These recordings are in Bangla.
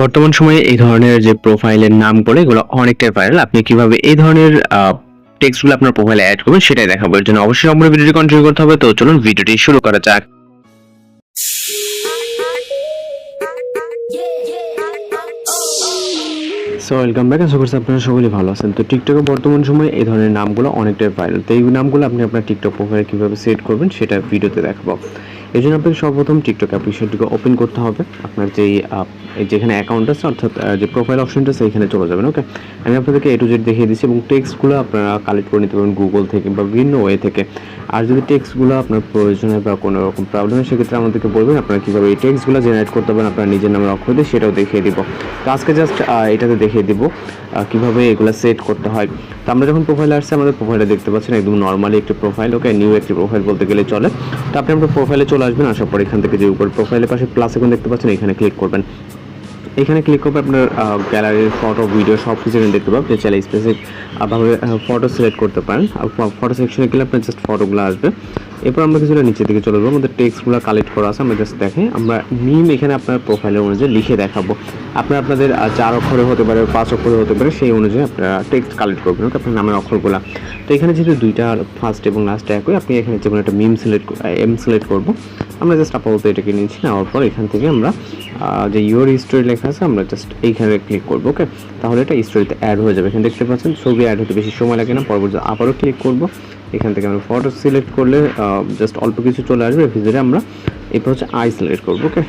বর্তমান সময়ে এই ধরনের যে প্রোফাইলের নামগুলো এগুলো অনেকটাই ভাইরাল। আপনি কিভাবে এই ধরনের টেক্সটগুলো আপনার প্রোফাইলে এড করবেন সেটাই দেখাবো। এর জন্য অবশ্যই সম্পূর্ণ ভিডিওটি কন্টিনিউ করতে হবে। তো চলুন ভিডিওটি শুরু করা যাক। So welcome back. আশা করছি আপনারা সকলেই ভালো আছেন। তো টিকটকে বর্তমান সময়ে এই ধরনের নামগুলো অনেকটাই ভাইরাল। তো এই নামগুলো আপনি আপনার টিকটক প্রোফাইলে কীভাবে সেট করবেন সেটা ভিডিওতে দেখাবো। এই জন্য আপনাকে সর্বপ্রথম টিকটক অ্যাপ্লিকেশনটিকে ওপেন করতে হবে। আপনার যেখানে অ্যাকাউন্ট আছে অর্থাৎ যে প্রোফাইল অপশনটা আছে এখানে চলে যাবেন। ওকে, আমি আপনাদেরকে A to Z দেখিয়ে দিচ্ছি এবং টেক্সটগুলো আপনারা কালেক্ট করে নিতে পারবেন গুগল থেকে বা বিভিন্ন ওয়ে থেকে। আর যদি টেক্সটগুলো আপনার প্রয়োজন হয় বা কোনো রকম প্রবলেম হয় সেক্ষেত্রে আমাদেরকে বলবেন আপনারা কীভাবে এই টেক্সটগুলো জেনারেট করতে পারেন আপনার নিজের নামের অক্ষর দিয়ে, সেটাও দেখিয়ে দিব। তো আজকে জাস্ট এটাতে দেখিয়ে দিব কীভাবে এগুলো সেট করতে হয়। তো আমরা যখন প্রোফাইলে আসছি আমাদের প্রোফাইলে দেখতে পাচ্ছেন একদম নর্মালি একটি প্রোফাইল। ওকে, নিউ একটি প্রোফাইল বলতে গেলে চলে। তো আপনি আপনার প্রোফাইলে চলে আসবেন। আসার পর এখান থেকে যে উপর প্রোফাইলের পাশে প্লাস এখন দেখতে পাচ্ছেন এখানে ক্লিক করবেন। এখানে ক্লিক করবে আপনার গ্যালারির ফটো ভিডিও সব কিছু এখানে দেখতে পাবেন। আপনি চাইলে স্পেসিফিক ভাবে ফটো সিলেক্ট করতে পারেন। ফটো সেকশনে গেলে আপনার জাস্ট ফটোগুলো আসবে। এরপর আমরা কিছুটা নিচের দিকে চলে যাবো। আমাদের টেক্সটগুলো কালেক্ট করা আছে, আমরা জাস্ট দেখে আমরা মিম এখানে আপনার প্রোফাইলের অনুযায়ী লিখে দেখাবো। আপনাদের 4 অক্ষরে হতে পারে, 5 অক্ষরে হতে পারে, সেই অনুযায়ী আপনারা টেক্সট কালেক্ট করবেন আপনার নামের অক্ষরগুলো। তো এখানে যেহেতু দুইটা ফার্স্ট এবং লাস্ট একই, আপনি এখানে যে কোনো একটা এম সিলেক্ট করবো। আমরা জাস্ট আপাতত এটাকে নিয়েছি। নেওয়ার পর এখান থেকে আমরা যে ইউর স্টোরি লেখা আছে আমরা জাস্ট এইখানে ক্লিক করবো। ওকে, তাহলে এটা স্টোরিতে অ্যাড হয়ে যাবে। এখানে দেখতে পাচ্ছেন ছবি অ্যাড হতে বেশি সময় লাগে না। পরবর্তী আবারও ক্লিক করব। এখান থেকে আমরা ফটো সিলেক্ট করলে জাস্ট অল্প কিছু চলে আসবে। ভিতরে আমরা এরপর হচ্ছে আই সিলেক্ট করবো। ওকে,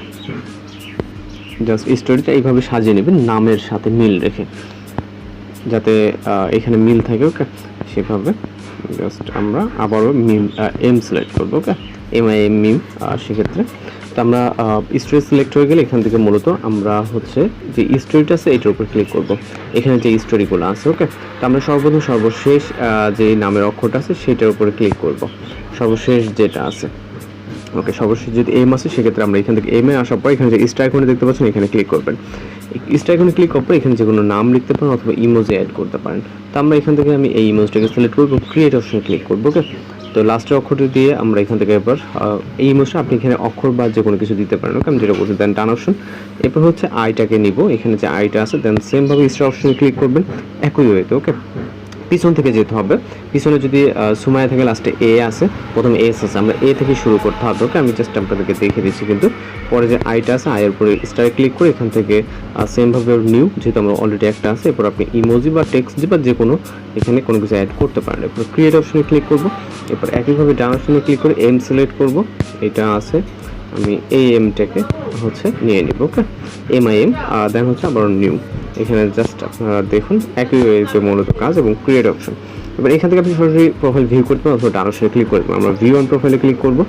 জাস্ট স্টোরিটা এইভাবে সাজিয়ে নেবেন নামের সাথে মিল রেখে, যাতে এখানে মিল থাকে। ওকে, সেভাবে জাস্ট আমরা আবারও এম সিলেক্ট করবো। ওকে, MIM মিম। সেক্ষেত্রে তো আমরা স্টোরি সিলেক্ট হয়ে গেলে এখান থেকে মূলত আমরা হচ্ছে যে স্টোরিটা আছে এটার উপর ক্লিক করব। এখানে যে স্টোরিগুলো আছে। ওকে, তো আমরা সর্বশেষ যে নামের অক্ষরটা আছে সেটার উপরে ক্লিক করব, সর্বশেষ যেটা আছে। ওকে, সর্বশেষ যদি এম আছে সেক্ষেত্রে আমরা এখান থেকে এম এ আসার পর এখানে যে স্টার আইকনে দেখতে পাচ্ছেন এখানে ক্লিক করবেন। স্টার আইকনে ক্লিক করার পর এখানে যে কোনো নাম লিখতে পারেন অথবা ইমোজি অ্যাড করতে পারেন। তো আমরা এখান থেকে আমি এই ইমোজিটাকে সিলেক্ট করব, ক্রিয়েট অপশন ক্লিক করব। ওকে, তো লাস্টের অক্ষরটি দিয়ে আমরা এখান থেকে এবার এই ইমোজটা আপনি এখানে অক্ষর বা যে কোনো কিছু দিতে পারেন। ওকে, আমি যেটা বলছি দেন টান অপশন। এরপর হচ্ছে আইটাকে নিব, এখানে যে আইটা আছে দেন সেমভাবে স্টার অপশনে ক্লিক করবেন একই ওয়েতে। ওকে, পিছন থেকে যেতে হবে। পিছনে যদি সুমায়া থেকে লাস্টে এ আছে, প্রথমে এস আছে, আমরা এ থেকে শুরু করতে হবে। ওকে, আমি জাস্ট আপনাদেরকে দেখিয়ে দিচ্ছি। কিন্তু পরে যে আইটা আছে আয়ের উপরে স্টারে ক্লিক করে এখান থেকে সেমভাবে নিউ, যেহেতু আমরা অলরেডি একটা আছে, এরপর আপনি ইমোজি বা টেক্সট বা যে কোনো এখানে কোনো কিছু অ্যাড করতে পারেন। এরপর ক্রিয়েট অপশনে ক্লিক করব। এরপর একইভাবে ডান অপশনে ক্লিক করে এম সিলেক্ট করব। এটা আছে, আমি এই এমটাকে হচ্ছে নিয়ে নিব। ওকে, MIM দেন হচ্ছে আবার নিউ। এখানে জাস্ট আপনারা দেখুন একই ওয়েতে মূলত কাজ এবং ক্রিয়েট অপশন। এবার এখান থেকে আপনি সরাসরি প্রোফাইল ভিউ করতে পারেন অথবা ডান অপশনে ক্লিক করবেন। আমরা ভিউ অন প্রোফাইলে ক্লিক করব।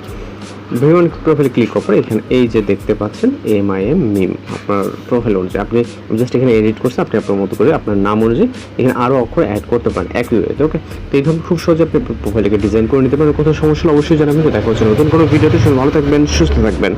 ভিউ অন প্রোফাইলে ক্লিক করার পর এখানে এই যে দেখতে পাচ্ছেন MIM মিম আপনার প্রোফাইল অনুযায়ী আপনি জাস্ট এখানে এডিট করছেন আপনি আপনার মতো করে আপনার নাম অনুযায়ী এখানে আরও অক্ষর অ্যাড করতে পারেন একই ওয়েতে। ওকে, তো এইভাবে খুব সহজে আপনি প্রোফাইলকে ডিজাইন করে নিতে পারেন। কোথাও সমস্যা অবশ্যই জানাবেন। দেখা হচ্ছে নতুন কোনো ভিডিওতে। ভালো থাকবেন, সুস্থ থাকবেন।